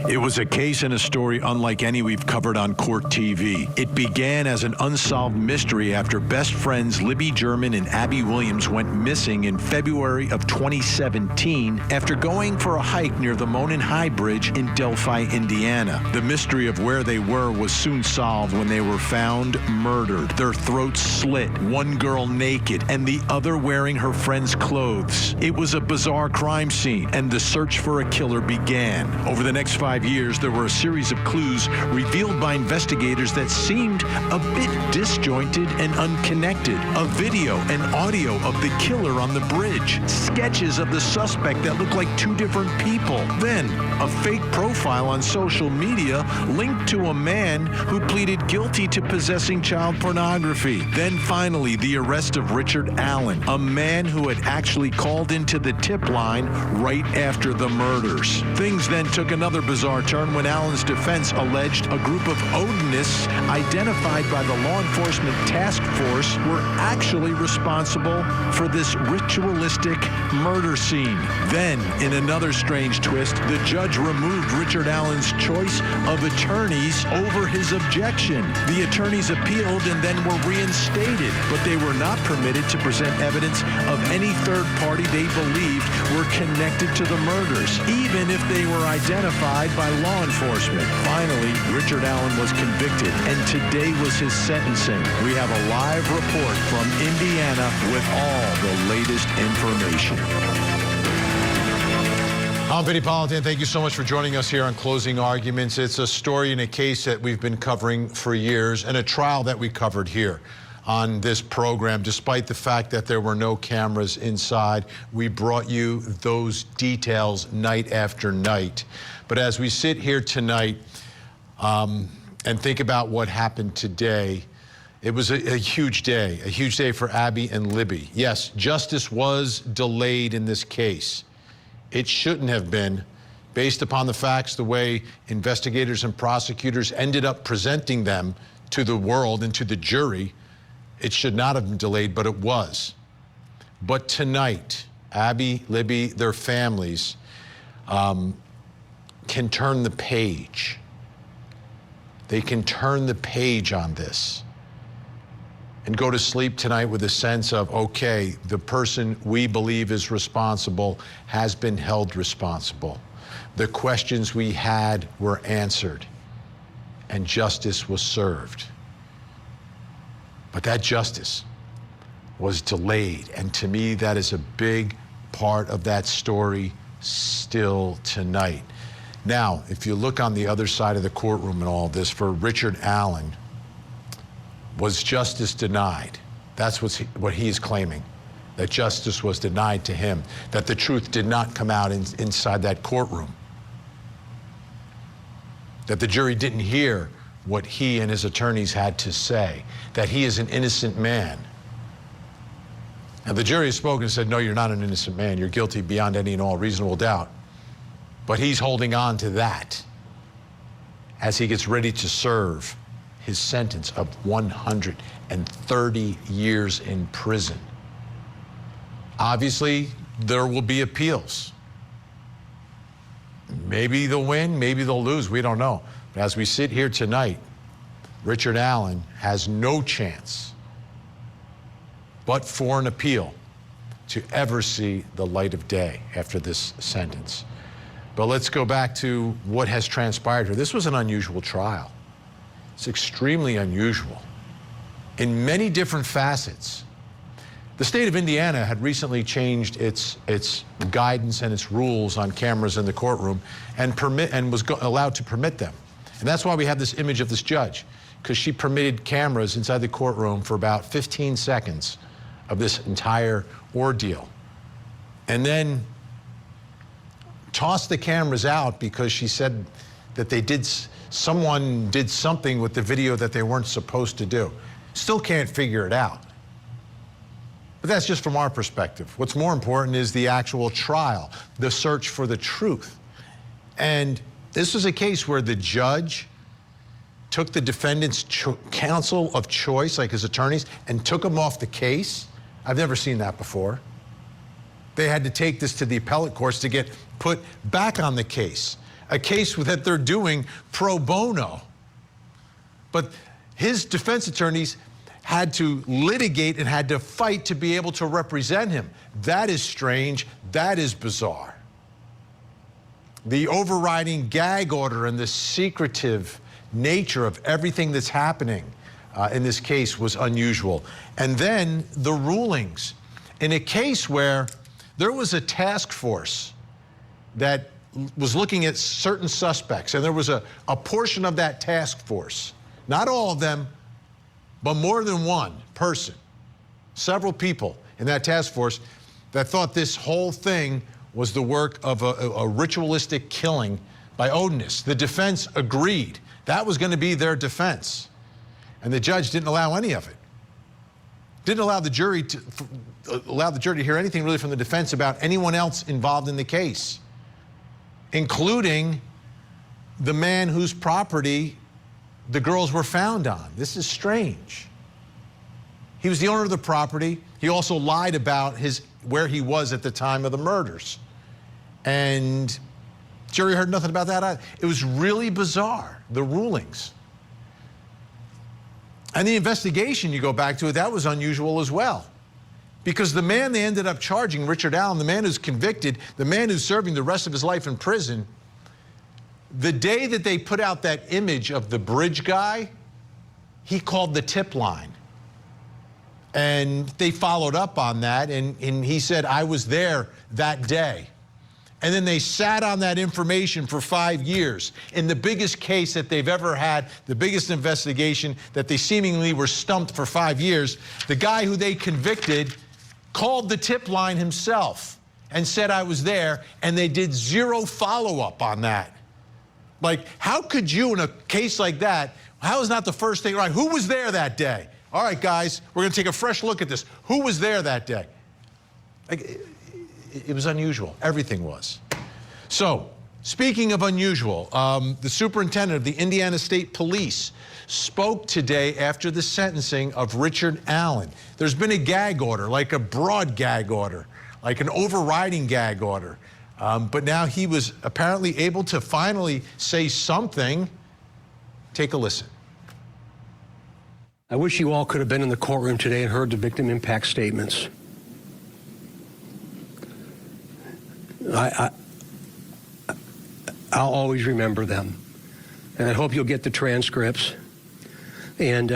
It was a case and a story unlike any we've covered on Court TV. It began as an unsolved mystery after best friends Libby German and Abby Williams went missing in February of 2017 after going for a hike near the Monon High Bridge in Delphi, Indiana. The mystery of where they were was soon solved when they were found murdered, their throats slit, one girl naked, and the other wearing her friend's clothes. It was a bizarre crime scene, and the search for a killer began. Over the next 5 years, there were a series of clues revealed by investigators that seemed a bit disjointed and unconnected. A video and audio of the killer on the bridge. Sketches of the suspect that looked like two different people. Then, a fake profile on social media linked to a man who pleaded guilty to possessing child pornography. Then finally, the arrest of Richard Allen, a man who had actually called into the tip line right after the murders. Things then took another bizarre turn when Allen's defense alleged a group of Odinists identified by the law enforcement task force were actually responsible for this ritualistic murder scene. Then, in another strange twist, the judge removed Richard Allen's choice of attorneys over his objection. The attorneys appealed and then were reinstated, but they were not permitted to present evidence of any third party they believed were connected to the murders, even if they were identified by law enforcement. Finally, Richard Allen was convicted, and today was his sentencing. We have a live report from Indiana with all the latest information. I'm Vinnie Politan. Thank you so much for joining us here on Closing Arguments. It's a story and a case that we've been covering for years, and a trial that we covered here on this program. Despite the fact that there were no cameras inside, we brought you those details night after night. But as we sit here tonight and think about what happened today, it was a huge day for Abby and Libby. Yes, justice was delayed in this case. It shouldn't have been, based upon the facts, the way investigators and prosecutors ended up presenting them to the world and to the jury. It should not have been delayed, but it was. But tonight, Abby, Libby, their families can turn the page. They can turn the page on this and go to sleep tonight with a sense of, okay, the person we believe is responsible has been held responsible. The questions we had were answered, and justice was served. But that justice was delayed, and to me, that is a big part of that story still tonight. Now, if you look on the other side of the courtroom and all this, for Richard Allen, was justice denied? That's what he's claiming, that justice was denied to him, that the truth did not come out inside that courtroom, that the jury didn't hear what he and his attorneys had to say, that he is an innocent man. And the jury has spoken and said, no, you're not an innocent man. You're guilty beyond any and all reasonable doubt. But he's holding on to that as he gets ready to serve his sentence of 130 years in prison. Obviously, there will be appeals. Maybe they'll win, maybe they'll lose, we don't know. But as we sit here tonight, Richard Allen has no chance but for an appeal to ever see the light of day after this sentence. But let's go back to what has transpired here. This was an unusual trial. It's extremely unusual in many different facets. The state of Indiana had recently changed its guidance and its rules on cameras in the courtroom and was allowed to permit them. And that's why we have this image of this judge, because she permitted cameras inside the courtroom for about 15 seconds of this entire ordeal. And then tossed the cameras out because she said that someone did something with the video that they weren't supposed to do. Still can't figure it out. But that's just from our perspective. What's more important is the actual trial, the search for the truth. And this was a case where the judge took the defendant's counsel of choice, like his attorneys, and took him off the case. I've never seen that before. They had to take this to the appellate courts to get put back on the case. a case that they're doing pro bono. But his defense attorneys had to litigate and had to fight to be able to represent him. That is strange. That is bizarre. The overriding gag order and the secretive nature of everything that's happening in this case was unusual. And then the rulings. In a case where there was a task force that was looking at certain suspects, and there was a portion of that task force, not all of them, but more than one person, several people in that task force that thought this whole thing was the work of a ritualistic killing by Odinists. The defense agreed. That was going to be their defense. And the judge didn't allow any of it. Didn't allow the jury to hear anything really from the defense about anyone else involved in the case, including the man whose property the girls were found on. This is strange. He was the owner of the property. He also lied about where he was at the time of the murders. And jury heard nothing about that either. It was really bizarre, the rulings. And the investigation, you go back to it, that was unusual as well. Because the man they ended up charging, Richard Allen, the man who's convicted, the man who's serving the rest of his life in prison, the day that they put out that image of the bridge guy, he called the tip line. And they followed up on that, and he said, I was there that day. And then they sat on that information for 5 years in the biggest case that they've ever had, the biggest investigation that they seemingly were stumped for 5 years. The guy who they convicted called the tip line himself and said, I was there, and they did zero follow-up on that. Like, how could you, in a case like that, how is not the first thing, right, who was there that day? All right, guys, we're going to take a fresh look at this. Who was there that day? Like, it was unusual. Everything was. So, speaking of unusual, the superintendent of the Indiana State Police spoke today after the sentencing of Richard Allen. There's been a gag order, like a broad gag order, like an overriding gag order. But now he was apparently able to finally say something. Take a listen. I wish you all could have been in the courtroom today and heard the victim impact statements. I'll always remember them. And I hope you'll get the transcripts and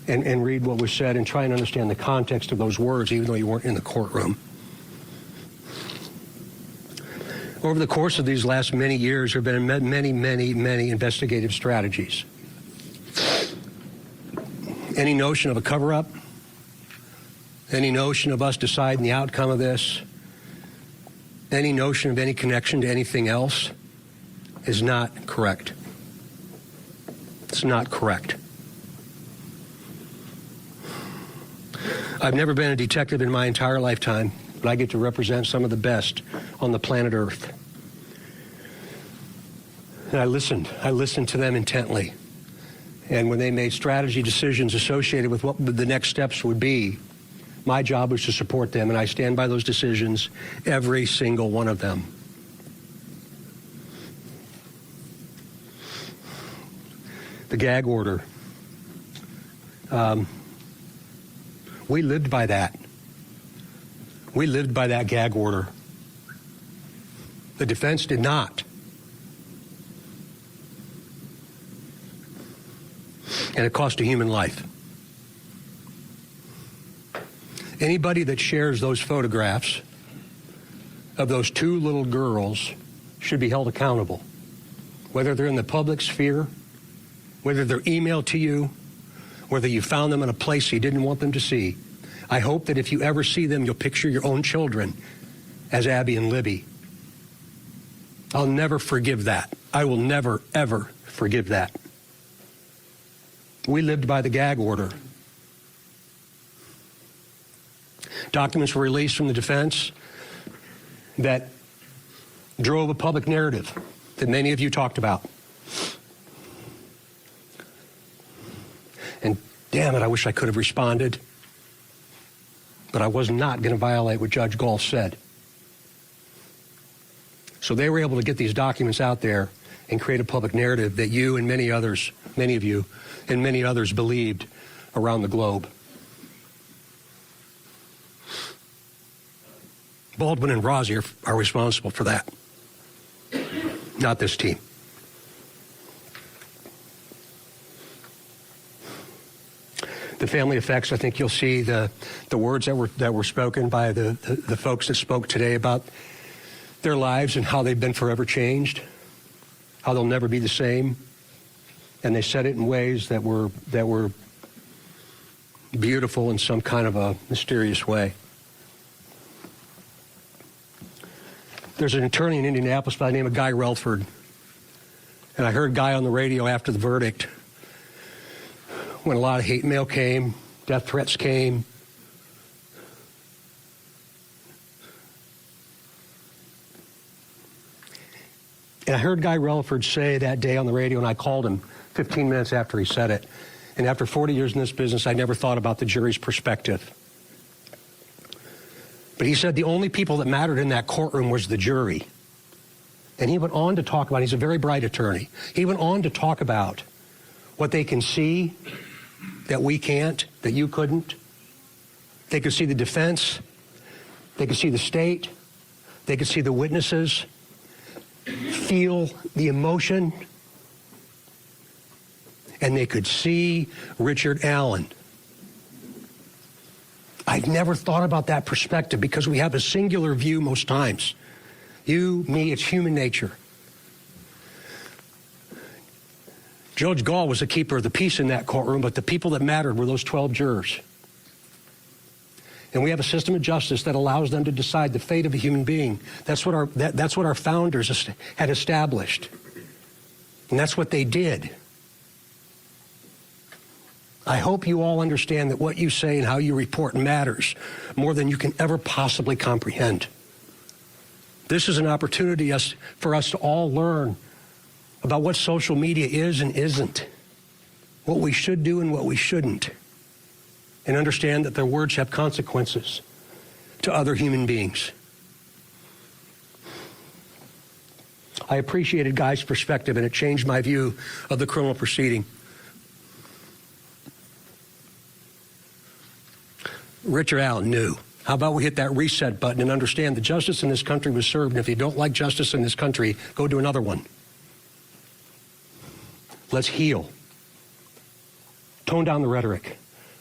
read what was said and try and understand the context of those words, even though you weren't in the courtroom. Over the course of these last many years, there have been many investigative strategies. Any notion of a cover-up, any notion of us deciding the outcome of this, any notion of any connection to anything else is not correct. It's not correct. I've never been a detective in my entire lifetime, but I get to represent some of the best on the planet Earth. And I listened to them intently. And when they made strategy decisions associated with what the next steps would be, my job was to support them, and I stand by those decisions, every single one of them. The gag order. We lived by that. We lived by that gag order. The defense did not. And it cost a human life. Anybody that shares those photographs of those two little girls should be held accountable, whether they're in the public sphere, whether they're emailed to you, whether you found them in a place you didn't want them to see. I hope that if you ever see them, you'll picture your own children as Abby and Libby. I'll never forgive that. I will never, ever forgive that. We lived by the gag order. Documents were released from the defense that drove a public narrative that many of you talked about. And damn it, I wish I could have responded. But I was not going to violate what Judge Gall said. So they were able to get these documents out there and create a public narrative that you and many others, many of you, and many others believed around the globe. Baldwin and Rossi are responsible for that, not this team. The family effects, I think you'll see the words that were spoken by the folks that spoke today about their lives and how they've been forever changed, how they'll never be the same. And they said it in ways that were beautiful in some kind of a mysterious way. There's an attorney in Indianapolis by the name of Guy Relford. And I heard Guy on the radio after the verdict when a lot of hate mail came, death threats came. And I heard Guy Relford say that day on the radio, and I called him 15 minutes after he said it. And after 40 years in this business, I never thought about the jury's perspective. But he said the only people that mattered in that courtroom was the jury. And he went on to talk about, he's a very bright attorney, he went on to talk about what they can see that we can't, that you couldn't. They could see the defense, they could see the state, they could see the witnesses, feel the emotion, and they could see Richard Allen. I've never thought about that perspective because we have a singular view most times. You, me, it's human nature. Judge Gall was the keeper of the peace in that courtroom, but the people that mattered were those 12 jurors. And we have a system of justice that allows them to decide the fate of a human being. That's what our founders had established. And that's what they did. I hope you all understand that what you say and how you report matters more than you can ever possibly comprehend. This is an opportunity for us to all learn about what social media is and isn't, what we should do and what we shouldn't, and understand that their words have consequences to other human beings. I appreciated Guy's perspective, and it changed my view of the criminal proceeding. Richard Allen knew. How about we hit that reset button and understand that justice in this country was served, and if you don't like justice in this country, go do another one. Let's heal. Tone down the rhetoric.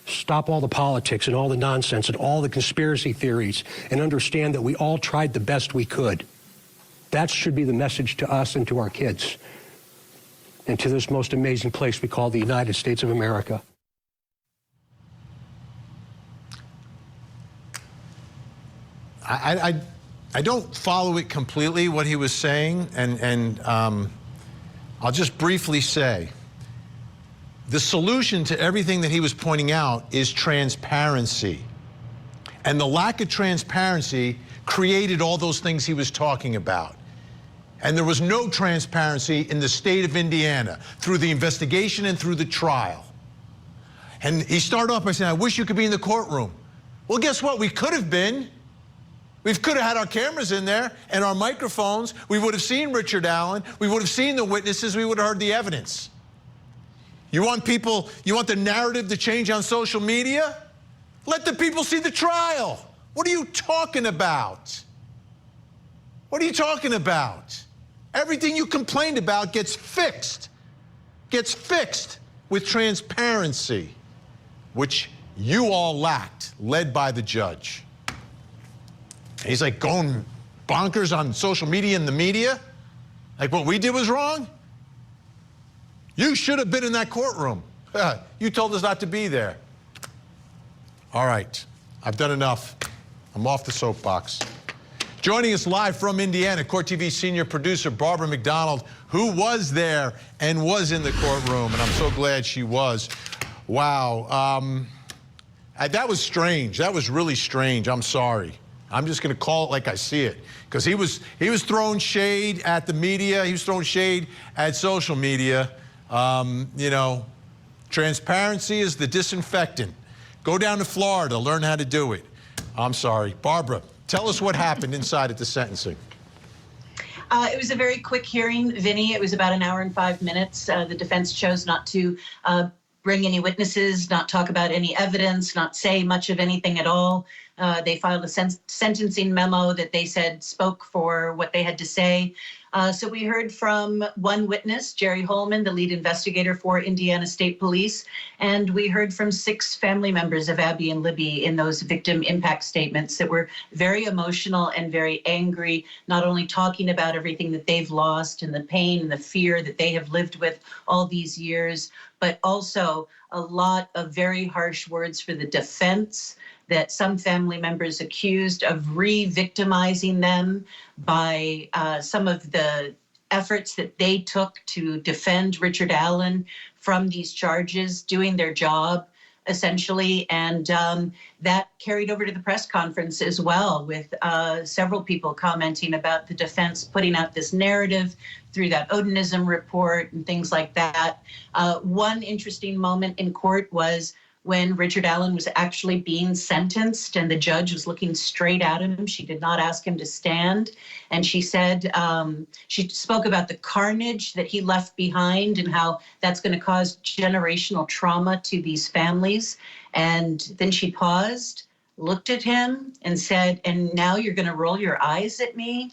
Stop all the politics and all the nonsense and all the conspiracy theories, and understand that we all tried the best we could. That should be the message to us and to our kids and to this most amazing place we call the United States of America. I don't follow it completely, what he was saying, and I'll just briefly say, the solution to everything that he was pointing out is transparency. And the lack of transparency created all those things he was talking about. And there was no transparency in the state of Indiana through the investigation and through the trial. And he started off by saying, I wish you could be in the courtroom. Well, guess what? We could have been. We could have had our cameras in there and our microphones. We would have seen Richard Allen. We would have seen the witnesses. We would have heard the evidence. You want the narrative to change on social media? Let the people see the trial. What are you talking about? What are you talking about? Everything you complained about gets fixed with transparency, which you all lacked, led by the judge. He's like going bonkers on social media and the media. Like what we did was wrong? You should have been in that courtroom. You told us not to be there. All right, I've done enough. I'm off the soapbox. Joining us live from Indiana, Court TV senior producer Barbara McDonald, who was there and was in the courtroom, and I'm so glad she was. Wow, that was strange. That was really strange. I'm sorry. I'm just going to call it like I see it, because he was throwing shade at the media. He was throwing shade at social media. You know, transparency is the disinfectant. Go down to Florida, learn how to do it. I'm sorry. Barbara, tell us what happened inside at the sentencing. It was a very quick hearing, Vinnie. It was about an hour and 5 minutes. The defense chose not to bring any witnesses, not talk about any evidence, not say much of anything at all. They filed a sentencing memo that they said spoke for what they had to say. So we heard from one witness, Jerry Holman, the lead investigator for Indiana State Police, and we heard from 6 family members of Abby and Libby in those victim impact statements that were very emotional and very angry, not only talking about everything that they've lost and the pain and the fear that they have lived with all these years, but also a lot of very harsh words for the defense, that some family members accused of re-victimizing them by some of the efforts that they took to defend Richard Allen from these charges, doing their job, essentially. And that carried over to the press conference as well, with several people commenting about the defense putting out this narrative through that Odinism report and things like that. One interesting moment in court was when Richard Allen was actually being sentenced and the judge was looking straight at him. She did not ask him to stand. And she said, she spoke about the carnage that he left behind and how that's going to cause generational trauma to these families. And then she paused, looked at him and said, and now you're going to roll your eyes at me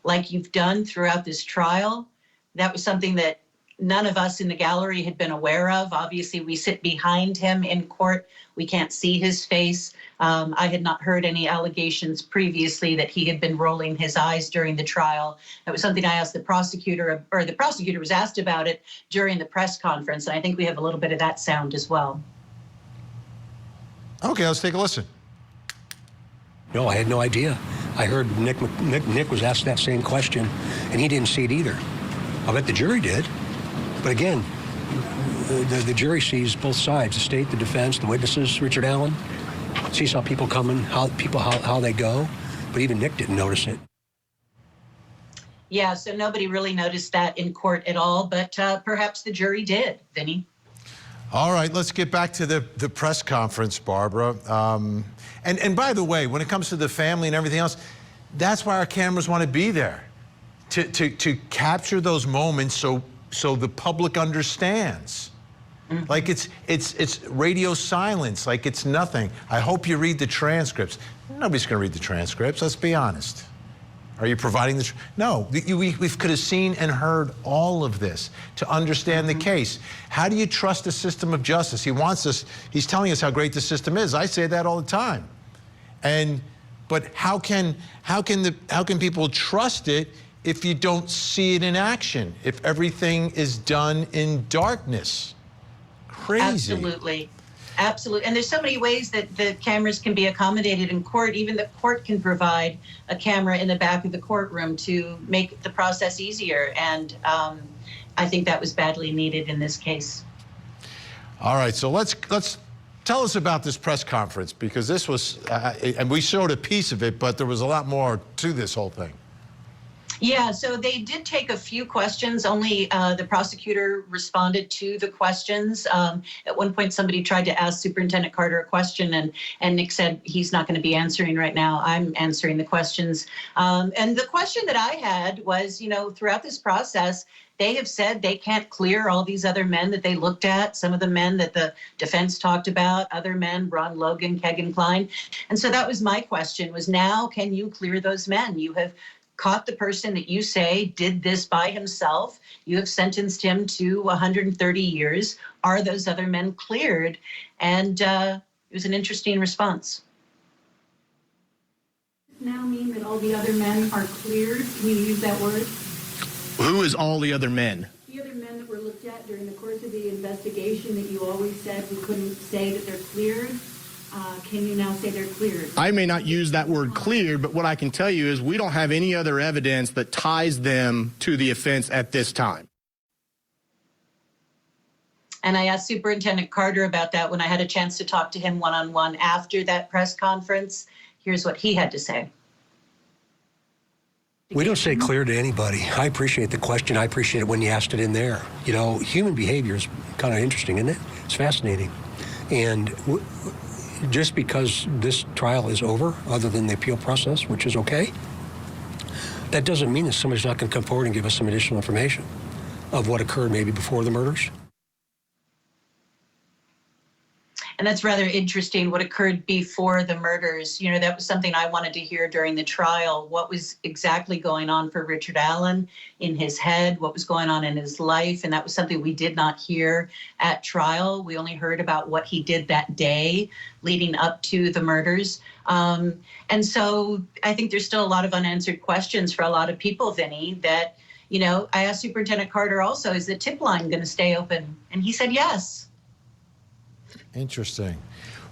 like you've done throughout this trial. That was something that none of us in the gallery had been aware of. Obviously, we sit behind him in court. We can't see his face. I had not heard any allegations previously that he had been rolling his eyes during the trial. That was something I asked the prosecutor, or the prosecutor was asked about it during the press conference. And I think we have a little bit of that sound as well. Okay, let's take a listen. No, I had no idea. I heard Nick was asked that same question, and he didn't see it either. I bet the jury did. But again, the jury sees both sides, the state, the defense, the witnesses, Richard Allen, sees how people come in, how they go, but even Nick didn't notice it. Yeah, so nobody really noticed that in court at all, but perhaps the jury did, Vinnie. All right, let's get back to the press conference, Barbara. And by the way, when it comes to the family and everything else, that's why our cameras want to be there, to capture those moments so the public understands. Mm-hmm. Like it's radio silence, like it's nothing. I hope you read the transcripts. Nobody's going to read the transcripts, let's be honest. Are you providing the... No, we could have seen and heard all of this to understand the case. How do you trust the system of justice? He wants us, he's telling us how great the system is. I say that all the time. But how can people trust it if you don't see it in action, if everything is done in darkness? Crazy. Absolutely. Absolutely. And there's so many ways that the cameras can be accommodated in court. Even the court can provide a camera in the back of the courtroom to make the process easier. And I think that was badly needed in this case. All right. So let's tell us about this press conference, because this was, and we showed a piece of it, but there was a lot more to this whole thing. Yeah, so they did take a few questions. Only the prosecutor responded to the questions. At one point, somebody tried to ask Superintendent Carter a question, and Nick said he's not going to be answering right now. I'm answering the questions. And the question that I had was, you know, throughout this process, they have said they can't clear all these other men that they looked at, some of the men that the defense talked about, other men, Ron Logan, Kegan Kline. And so that was my question, was now can you clear those men? You have caught the person that you say did this by himself. You have sentenced him to 130 years. Are those other men cleared? And it was an interesting response. Does now mean that all the other men are cleared? Can you use that word? Who is all the other men? The other men that were looked at during the course of the investigation that you always said we couldn't say that they're cleared. Can you now say they're cleared? I may not use that word cleared, but what I can tell you is we don't have any other evidence that ties them to the offense at this time. And I asked Superintendent Carter about that when I had a chance to talk to him one-on-one after that press conference. Here's what he had to say. We don't say clear to anybody. I appreciate the question. I appreciate it when you asked it in there. You know, human behavior is kind of interesting, isn't it? It's fascinating. And just because this trial is over, other than the appeal process, which is okay, That doesn't mean that somebody's not going to come forward and give us some additional information of what occurred maybe before the murders. And that's rather interesting, what occurred before the murders. You know, that was something I wanted to hear during the trial. What was exactly going on for Richard Allen in his head? What was going on in his life? And that was something we did not hear at trial. We only heard about what he did that day leading up to the murders. And so I think there's still a lot of unanswered questions for a lot of people, Vinnie, that, you know, I asked Superintendent Carter also, is the tip line going to stay open? And he said yes. Interesting.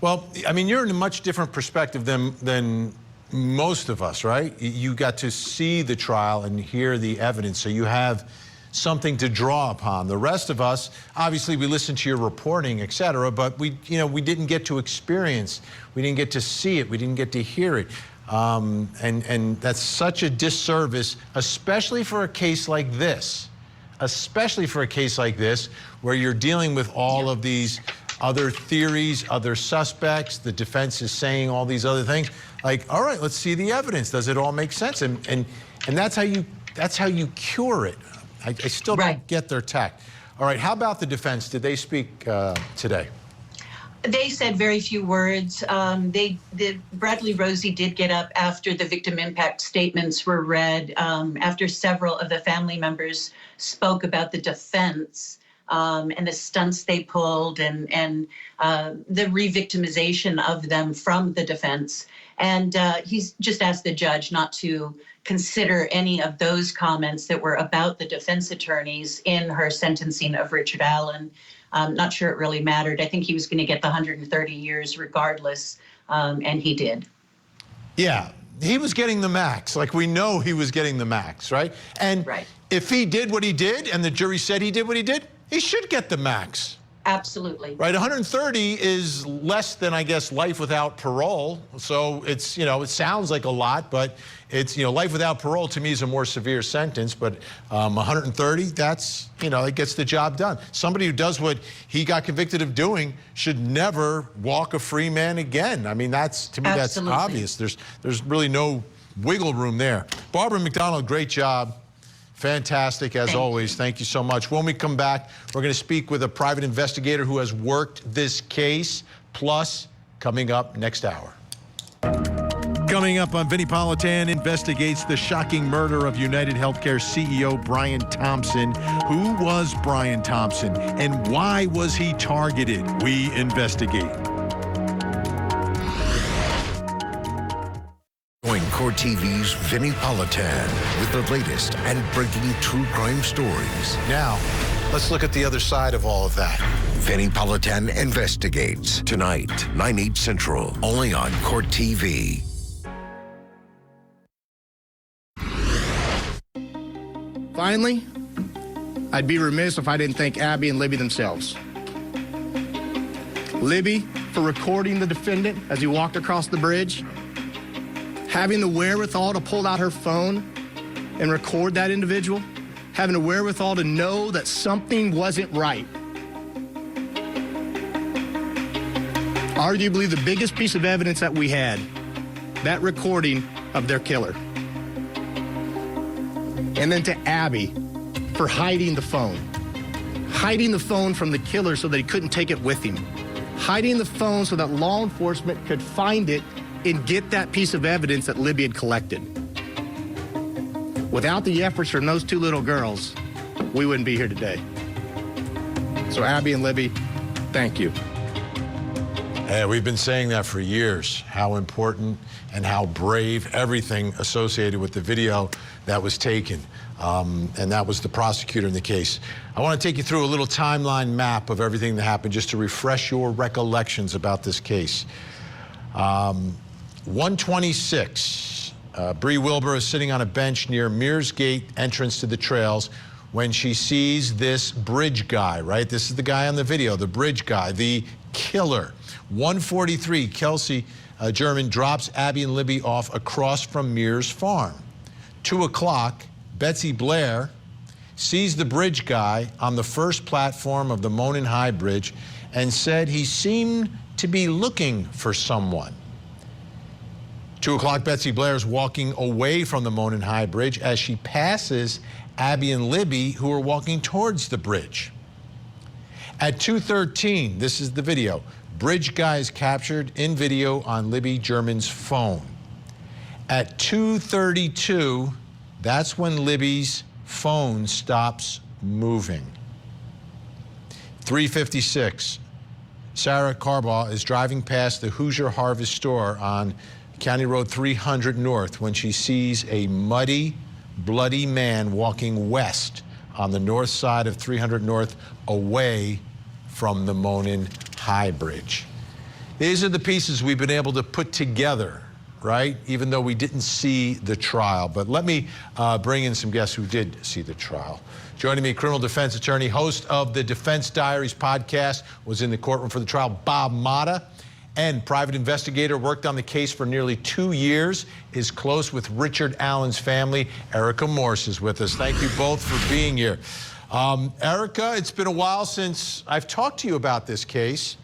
Well, I mean, you're in a much different perspective than most of us, right? You got to see the trial and hear the evidence, so you have something to draw upon. The rest of us, obviously, we listened to your reporting, et cetera, but we didn't get to experience, we didn't get to see it, we didn't get to hear it. And that's such a disservice, especially for a case like this. Especially for a case like this, where you're dealing with all of these other theories, other suspects, the defense is saying all these other things. Like, all right, let's see the evidence. Does it all make sense? And that's how you cure it. I still don't get their tact. All right, how about the defense? Did they speak today? They said very few words. Bradley Rosie did get up after the victim impact statements were read, after several of the family members spoke about the defense and the stunts they pulled and the re-victimization of them from the defense. And he's just asked the judge not to consider any of those comments that were about the defense attorneys in her sentencing of Richard Allen. Not sure it really mattered. I think he was going to get the 130 years regardless, and he did. Yeah, he was getting the max. Like, we know he was getting the max, right? And if he did what he did and the jury said he did what he did, he should get the max. Absolutely. Right, 130 is less than, I guess, life without parole. So it's, it sounds like a lot, but it's, life without parole to me is a more severe sentence. But 130, that's, it gets the job done. Somebody who does what he got convicted of doing should never walk a free man again. I mean, that's, to me, that's obvious. There's really no wiggle room there. Barbara McDonald, great job. Fantastic, as always. Thank you so much. When we come back, we're going to speak with a private investigator who has worked this case, plus coming up next hour. Coming up on Vinnie Politan investigates the shocking murder of United Healthcare CEO Brian Thompson. Who was Brian Thompson and why was he targeted? We investigate. Join Court TV's Vinnie Politan with the latest and breaking true crime stories. Now, let's look at the other side of all of that. Vinnie Politan investigates tonight, 9/8 Central, only on Court TV. Finally, I'd be remiss if I didn't thank Abby and Libby themselves. Libby for recording the defendant as he walked across the bridge, having the wherewithal to pull out her phone and record that individual, having the wherewithal to know that something wasn't right. Arguably the biggest piece of evidence that we had, that recording of their killer. And then to Abby for hiding the phone from the killer so that he couldn't take it with him, hiding the phone so that law enforcement could find it and get that piece of evidence that Libby had collected. Without the efforts from those two little girls, we wouldn't be here today. So Abby and Libby, thank you. Hey, we've been saying that for years, how important and how brave everything associated with the video that was taken. And that was the prosecutor in the case. I want to take you through a little timeline map of everything that happened just to refresh your recollections about this case. 126, Bree Wilbur is sitting on a bench near Mears Gate entrance to the trails when she sees this bridge guy, right? This is the guy on the video, the bridge guy, the killer. 143, Kelsey German drops Abby and Libby off across from Mears Farm. 2 o'clock, Betsy Blair sees the bridge guy on the first platform of the Monon High Bridge and said he seemed to be looking for someone. 2 o'clock, Betsy Blair is walking away from the Monon High Bridge as she passes Abby and Libby, who are walking towards the bridge. At 2:13, this is the video. Bridge guy is captured in video on Libby German's phone. At 2:32, that's when Libby's phone stops moving. 3:56, Sarah Carbaugh is driving past the Hoosier Harvest store on County Road 300 North when she sees a muddy, bloody man walking west on the north side of 300 North away from the Monon High Bridge. These are the pieces we've been able to put together, right? Even though we didn't see the trial. But let me bring in some guests who did see the trial. Joining me, criminal defense attorney, host of the Defense Diaries podcast, was in the courtroom for the trial, Bob Motta, and private investigator, worked on the case for nearly 2 years, is close with Richard Allen's family. Erica Morse is with us. Thank you both for being here. Erica, it's been a while since I've talked to you about this case.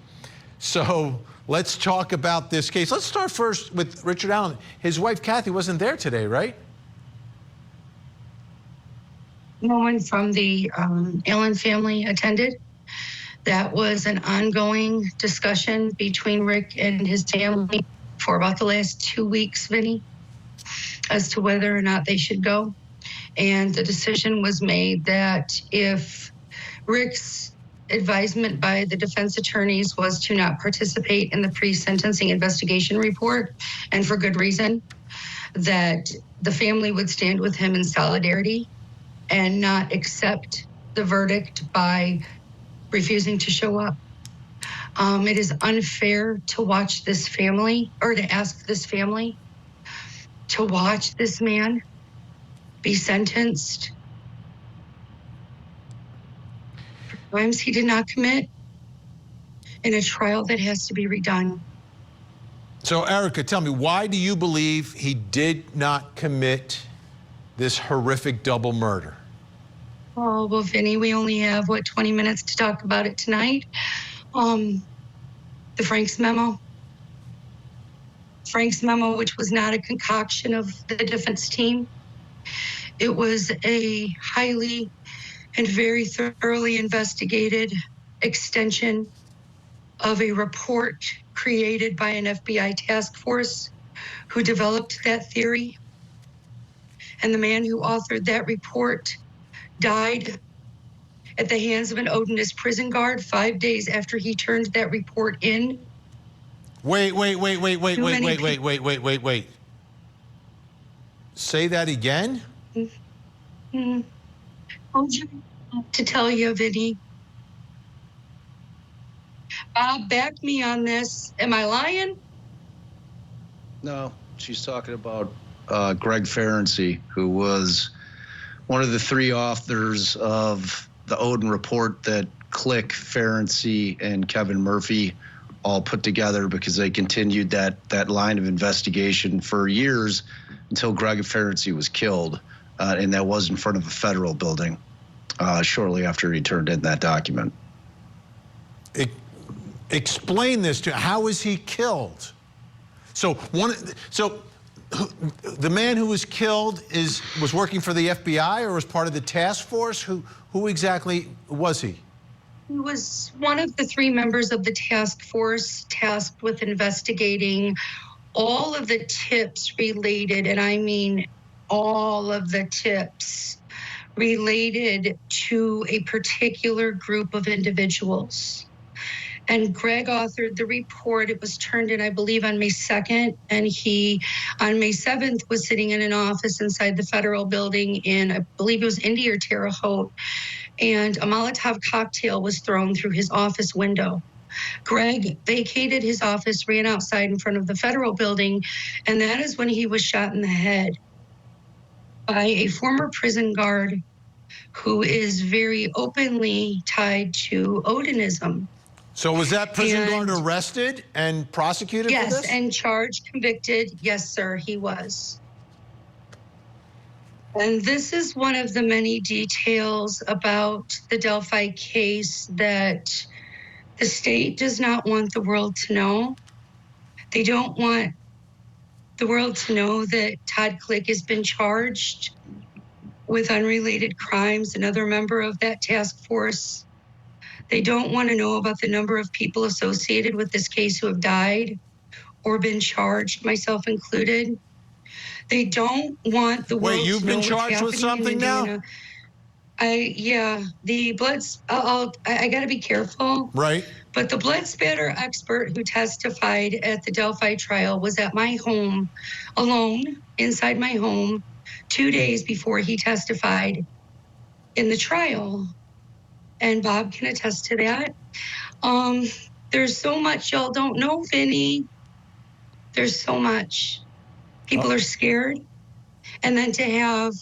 So let's talk about this case. Let's start first with Richard Allen. His wife, Kathy, wasn't there today, right? No one from the Allen family attended. That was an ongoing discussion between Rick and his family for about the last 2 weeks, Vinnie, as to whether or not they should go. And the decision was made that if Rick's advisement by the defense attorneys was to not participate in the pre-sentencing investigation report, and for good reason, that the family would stand with him in solidarity and not accept the verdict by refusing to show up. It is unfair to watch this family, or to ask this family to watch this man be sentenced for crimes he did not commit in a trial that has to be redone. So, Erica, tell me, why do you believe he did not commit this horrific double murder? Oh, well, Vinnie, we only have, 20 minutes to talk about it tonight. The Frank's memo. Frank's memo, which was not a concoction of the defense team. It was a highly and very thoroughly investigated extension of a report created by an FBI task force who developed that theory. And the man who authored that report died at the hands of an Odinist prison guard 5 days after he turned that report in. Wait. Say that again? Mm-hmm. To tell you, Vinnie. Bob, back me on this. Am I lying? No, she's talking about Greg Ferenczi, who was one of the 3 authors of the Odin report that Click, Ferenczi, and Kevin Murphy all put together because they continued that line of investigation for years until Greg Ferenczi was killed, and that was in front of a federal building shortly after he turned in that document. Explain this to how was he killed? So the man who was killed was working for the FBI or was part of the task force? Who exactly was he? He was one of the 3 members of the task force tasked with investigating all of the tips related, and I mean all of the tips related to a particular group of individuals. And Greg authored the report. It was turned in, I believe, on May 2nd. And he, on May 7th, was sitting in an office inside the federal building in, I believe it was Indy or Terre Haute. And a Molotov cocktail was thrown through his office window. Greg vacated his office, ran outside in front of the federal building, and that is when he was shot in the head by a former prison guard who is very openly tied to Odinism. So was that prison guard arrested and prosecuted for this? Yes, and charged, convicted. Yes, sir, he was. And this is one of the many details about the Delphi case that the state does not want the world to know. They don't want the world to know that Todd Click has been charged with unrelated crimes, another member of that task force. They don't want to know about the number of people associated with this case who have died or been charged, myself included. They don't want the world Wait, you've to know been charged with what's happening something in now? Indiana. The bloods, I got to be careful. Right. But the blood spatter expert who testified at the Delphi trial was at my home alone, inside my home, 2 days before he testified in the trial. And Bob can attest to that. There's so much y'all don't know, Vinny. There's so much. People are scared. And then to have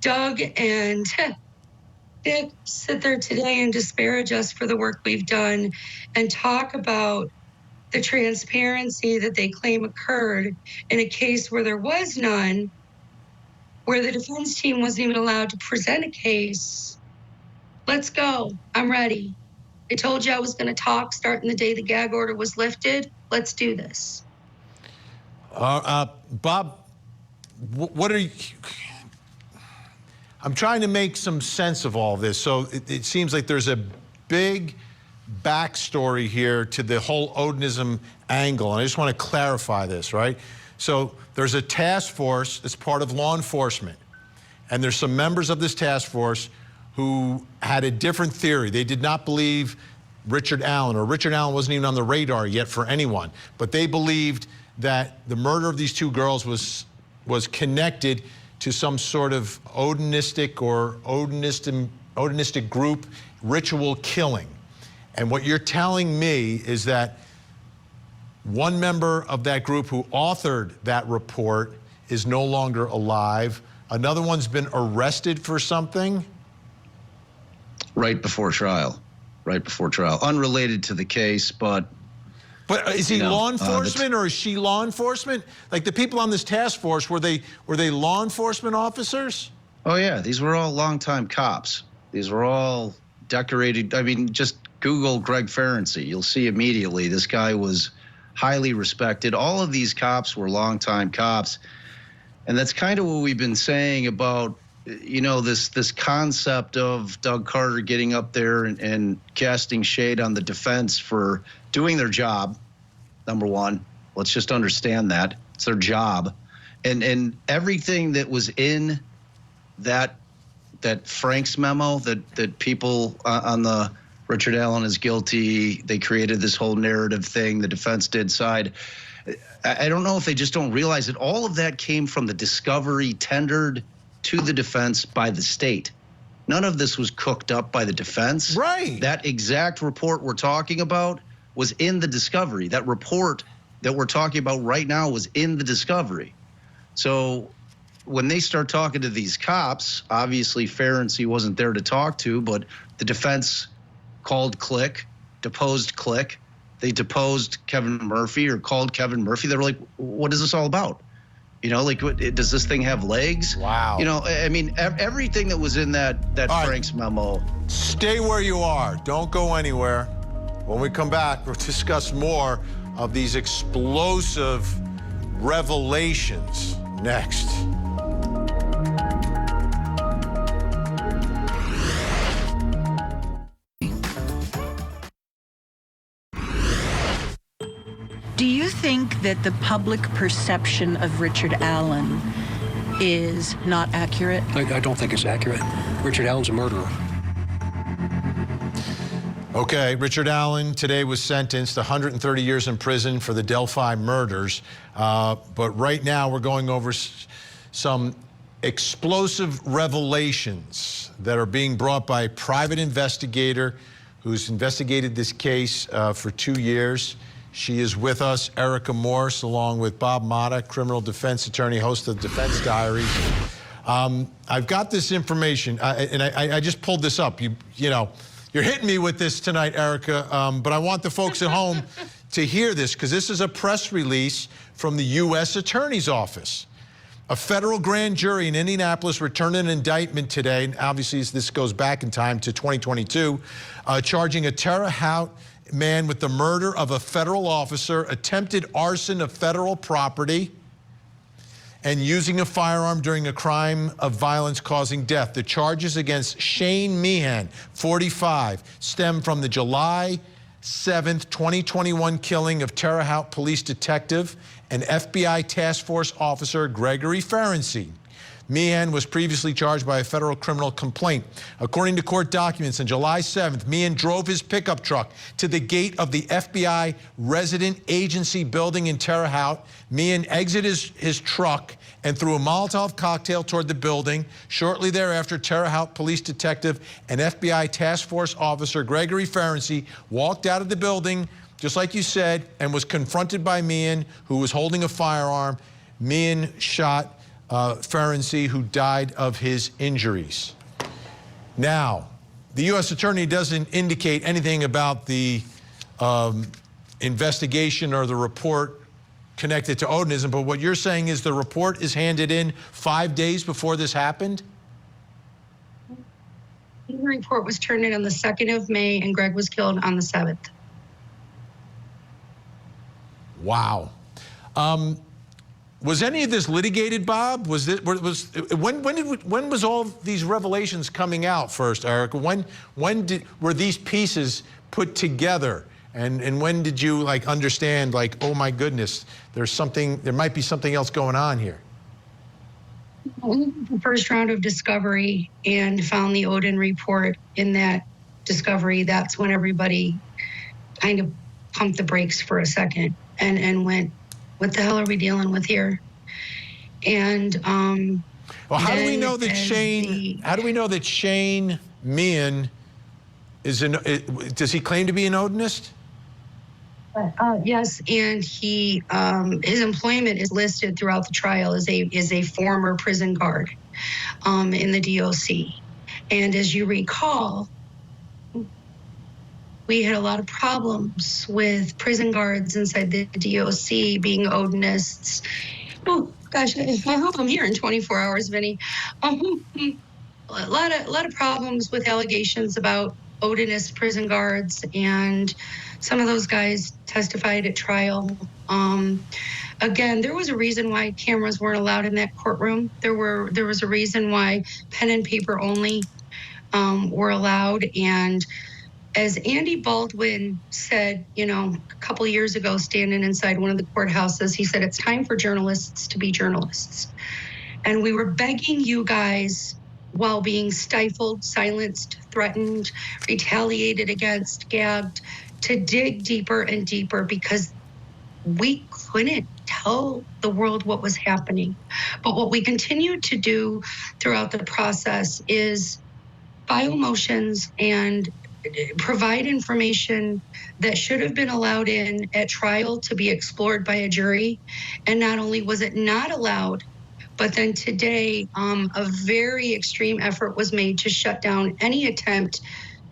Doug and Dick sit there today and disparage us for the work we've done and talk about the transparency that they claim occurred in a case where there was none, where the defense team wasn't even allowed to present a case. Let's go. I'm ready. I told you I was going to talk starting the day the gag order was lifted. Let's do this. Bob, what are you... I'm trying to make some sense of all this. So it seems like there's a big backstory here to the whole Odinism angle, and I just want to clarify this, right? So there's a task force that's part of law enforcement, and there's some members of this task force who had a different theory. They did not believe Richard Allen, or Richard Allen wasn't even on the radar yet for anyone, but they believed that the murder of these two girls was connected to some sort of Odinistic or Odinistic group ritual killing. And what you're telling me is that one member of that group who authored that report is no longer alive. Another one's been arrested for something? Right before trial. Right before trial. Unrelated to the case, but is he law enforcement or is she law enforcement? Like the people on this task force, were they law enforcement officers? Oh yeah, these were all longtime cops. These were all decorated. I mean, just Google Greg Ferenczi. You'll see immediately this guy was highly respected. All of these cops were longtime cops. And that's kind of what we've been saying about, you know, this concept of Doug Carter getting up there and casting shade on the defense for doing their job. Number one, let's just understand that it's their job, and everything that was in that Frank's memo that people on the Richard Allen is guilty. They created this whole narrative thing. The defense did side. I don't know if they just don't realize that all of that came from the discovery tendered to the defense by the state. None of this was cooked up by the defense. Right. That exact report we're talking about was in the discovery. That report that we're talking about right now was in the discovery. So when they start talking to these cops, obviously Ferenczi wasn't there to talk to, but the defense called Click, deposed Click. They deposed Kevin Murphy or called Kevin Murphy. They were like, what is this all about? You know, like, does this thing have legs? Wow. You know, I mean, everything that was in that Frank's memo. Stay where you are. Don't go anywhere. When we come back, we'll discuss more of these explosive revelations next. Do you think that the public perception of Richard Allen is not accurate? I don't think it's accurate. Richard Allen's a murderer. Okay, Richard Allen today was sentenced to 130 years in prison for the Delphi murders. But right now we're going over some explosive revelations that are being brought by a private investigator who's investigated this case for 2 years. She is with us, Erica Morse, along with Bob Mata, criminal defense attorney, host of Defense Diaries. I've got this information, and I just pulled this up. You know, you're hitting me with this tonight, Erica, but I want the folks at home to hear this, because this is a press release from the U.S. Attorney's Office. A federal grand jury in Indianapolis returned an indictment today, and obviously this goes back in time to 2022, charging a Terre Haute man with the murder of a federal officer, attempted arson of federal property, and using a firearm during a crime of violence causing death. The charges against Shane Meehan, 45, stem from the July 7th, 2021 killing of Terre Haute Police Detective and FBI Task Force Officer Gregory Ferenczi. Meehan was previously charged by a federal criminal complaint. According to court documents, on July 7th, Meehan drove his pickup truck to the gate of the FBI resident agency building in Terre Haute. Meehan exited his truck and threw a Molotov cocktail toward the building. Shortly thereafter, Terre Haute Police Detective and FBI Task Force Officer Gregory Ferenczi walked out of the building, just like you said, and was confronted by Meehan, who was holding a firearm. Meehan shot Ferenczi, who died of his injuries. Now, the U.S. Attorney doesn't indicate anything about the investigation or the report connected to Odinism, but what you're saying is the report is handed in 5 days before this happened? The report was turned in on the 2nd of May, and Greg was killed on the 7th. Wow. Was any of this litigated, Bob? When was all these revelations coming out first, Eric? When were these pieces put together? And when did you understand, oh my goodness, there might be something else going on here? The first round of discovery and found the Odin report. In that discovery, that's when everybody kind of pumped the brakes for a second and went, what the hell are we dealing with here? And well, how do we know that Shane Meehan is does he claim to be an Odinist? Yes, and he his employment is listed throughout the trial as a former prison guard in the DOC. And as you recall, we had a lot of problems with prison guards inside the DOC being Odinists. Oh gosh, I hope I'm here in 24 hours, Vinnie. A lot of problems with allegations about Odinist prison guards, and some of those guys testified at trial. Again, there was a reason why cameras weren't allowed in that courtroom. There was a reason why pen and paper only were allowed. And as Andy Baldwin said, a couple of years ago, standing inside one of the courthouses, he said, it's time for journalists to be journalists. And we were begging you guys, while being stifled, silenced, threatened, retaliated against, gagged, to dig deeper and deeper, because we couldn't tell the world what was happening. But what we continued to do throughout the process is file motions and provide information that should have been allowed in at trial to be explored by a jury. And not only was it not allowed, but then today a very extreme effort was made to shut down any attempt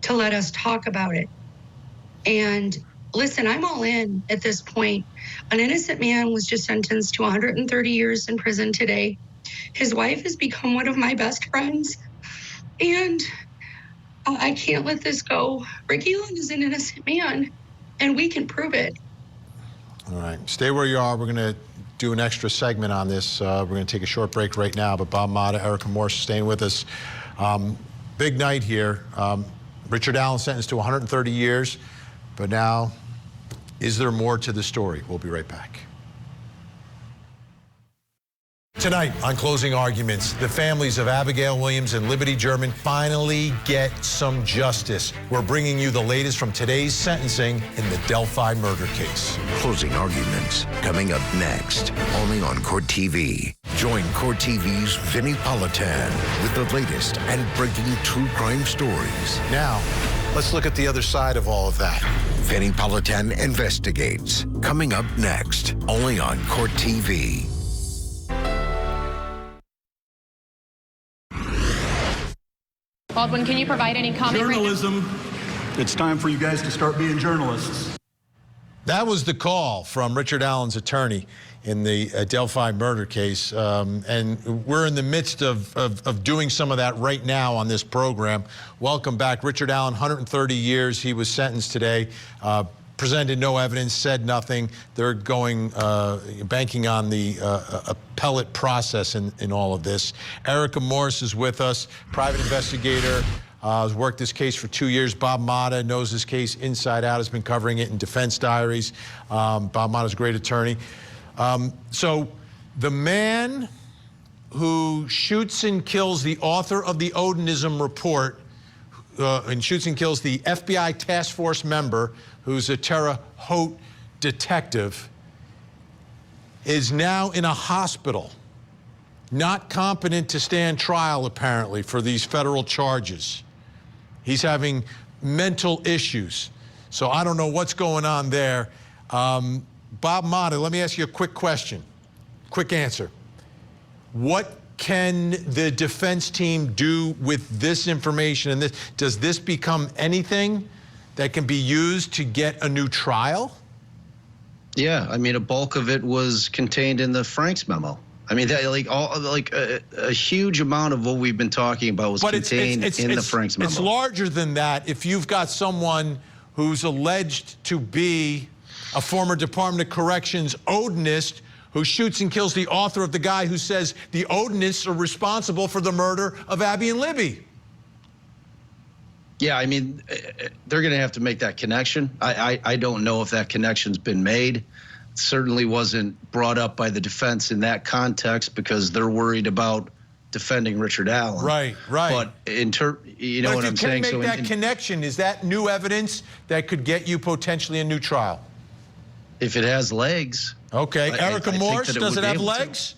to let us talk about it. And listen, I'm all in at this point. An innocent man was just sentenced to 130 years in prison today. His wife has become one of my best friends, and I can't let this go. Rick Elan is an innocent man, and we can prove it. All right, stay where you are. We're going to do an extra segment on this. We're going to take a short break right now, but Bob Motta, Erica Morse staying with us. Big night here. Richard Allen sentenced to 130 years, but now, is there more to the story? We'll be right back. Tonight on Closing Arguments, the families of Abigail Williams and Liberty German finally get some justice. We're bringing you the latest from today's sentencing in the Delphi murder case. Closing Arguments coming up next, only on Court TV. Join Court TV's Vinnie Politan with the latest and breaking true crime stories. Now, let's look at the other side of all of that. Vinnie Politan Investigates, coming up next, only on Court TV. Baldwin, can you provide any comment? Journalism. It's time for you guys to start being journalists. That was the call from Richard Allen's attorney in the Delphi murder case. And we're in the midst of doing some of that right now on this program. Welcome back. Richard Allen, 130 years. He was sentenced today. presented no evidence, said nothing. They're going, banking on the appellate process in all of this. Erica Morse is with us, private investigator, has worked this case for 2 years. Bob Motta knows this case inside out, has been covering it in defense diaries. Bob Motta's a great attorney. So the man who shoots and kills the author of the Odinism report, and shoots and kills the FBI task force member, who's a Terre Haute detective, is now in a hospital, not competent to stand trial, apparently, for these federal charges. He's having mental issues. So I don't know what's going on there. Bob Motta, let me ask you a quick question. Quick answer. What can the defense team do with this information? And does this become anything that can be used to get a new trial? Yeah, I mean, a bulk of it was contained in the Franks memo. I mean, that, a huge amount of what we've been talking about was contained in the Franks memo. It's larger than that. If you've got someone who's alleged to be a former Department of Corrections Odinist who shoots and kills the author of the guy who says the Odinists are responsible for the murder of Abby and Libby. Yeah, I mean, they're going to have to make that connection. I don't know if that connection's been made. It certainly wasn't brought up by the defense in that context because they're worried about defending Richard Allen. Right. But you know what I'm saying? If you can make that connection, is that new evidence that could get you potentially a new trial? If it has legs. Okay. Erica Morse, does it have legs?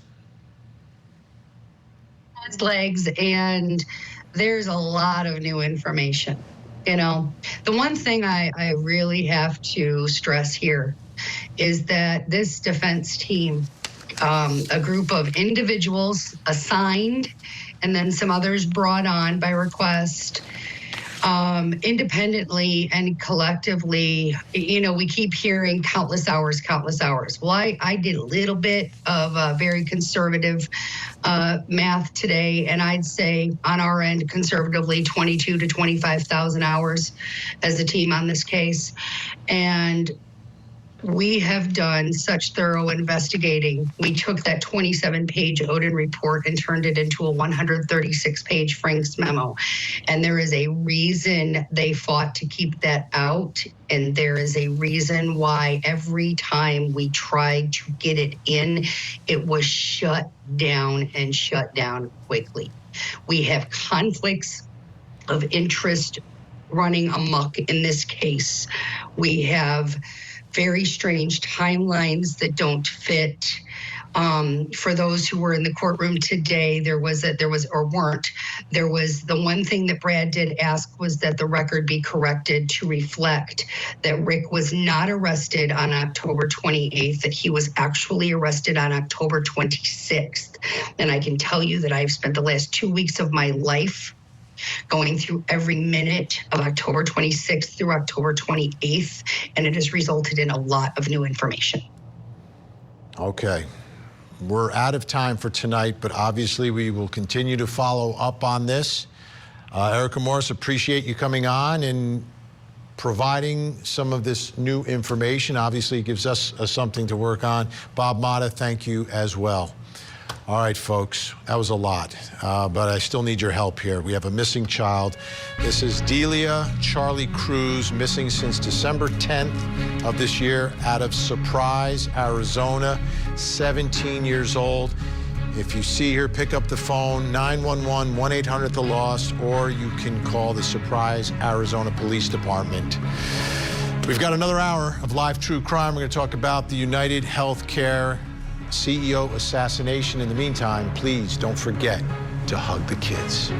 It has legs, and there's a lot of new information. You know, the one thing I really have to stress here is that this defense team, a group of individuals assigned and then some others brought on by request, independently and collectively, you know, we keep hearing countless hours. Well, I did a little bit of very conservative math today, and I'd say on our end, conservatively, 22 to 25,000 hours as a team on this case. And we have done such thorough investigating. We took that 27-page Odin report and turned it into a 136-page Franks memo. And there is a reason they fought to keep that out. And there is a reason why every time we tried to get it in, it was shut down quickly. We have conflicts of interest running amok in this case. We have very strange timelines that don't fit. For those who were in the courtroom today, the one thing that Brad did ask was that the record be corrected to reflect that Rick was not arrested on October 28th, that he was actually arrested on October 26th. And I can tell you that I've spent the last 2 weeks of my life going through every minute of October 26th through October 28th, and it has resulted in a lot of new information. Okay. We're out of time for tonight, but obviously we will continue to follow up on this. Erica Morse, appreciate you coming on and providing some of this new information. Obviously, it gives us something to work on. Bob Motta, thank you as well. All right, folks, that was a lot, but I still need your help here. We have a missing child. This is Delia Charlie Cruz, missing since December 10th of this year out of Surprise, Arizona, 17 years old. If you see her, pick up the phone, 911, 1-800-THE-LOST, or you can call the Surprise, Arizona Police Department. We've got another hour of live true crime. We're going to talk about the United Healthcare CEO assassination. In the meantime, please don't forget to hug the kids.